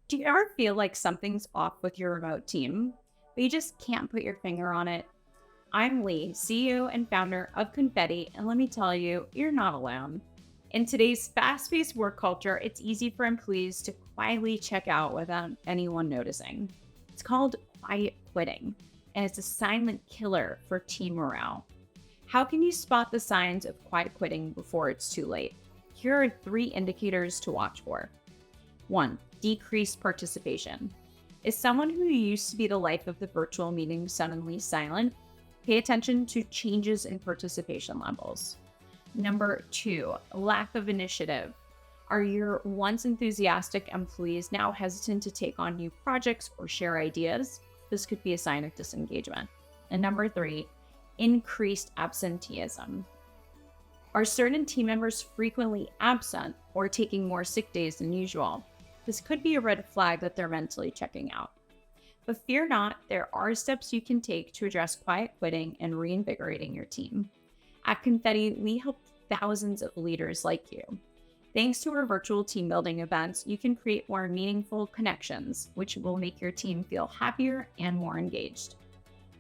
Do you ever feel like something's off with your remote team, but you just can't put your finger on it? I'm Lee, CEO and founder of Confetti, and let me tell you, you're not alone. In today's fast paced work culture, it's easy for employees to quietly check out without anyone noticing. It's called quiet quitting, and it's a silent killer for team morale. How can you spot the signs of quiet quitting before it's too late? Here are 3 indicators to watch for. 1. Decreased participation. Is someone who used to be the life of the virtual meeting suddenly silent? Pay attention to changes in participation levels. Number 2, lack of initiative. Are your once enthusiastic employees now hesitant to take on new projects or share ideas? This could be a sign of disengagement. And number 3, increased absenteeism. Are certain team members frequently absent or taking more sick days than usual? This could be a red flag that they're mentally checking out. But fear not, there are steps you can take to address quiet quitting and reinvigorating your team. At Confetti, we help thousands of leaders like you. Thanks to our virtual team building events, you can create more meaningful connections, which will make your team feel happier and more engaged.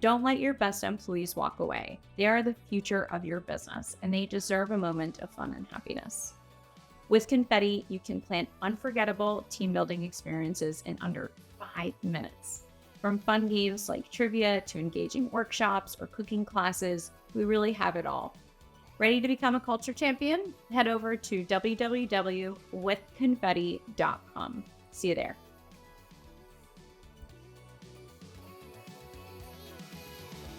Don't let your best employees walk away. They are the future of your business, and they deserve a moment of fun and happiness. With Confetti, you can plan unforgettable team building experiences in under 5 minutes. From fun games like trivia to engaging workshops or cooking classes, we really have it all. Ready to become a culture champion? Head over to www.withconfetti.com. See you there.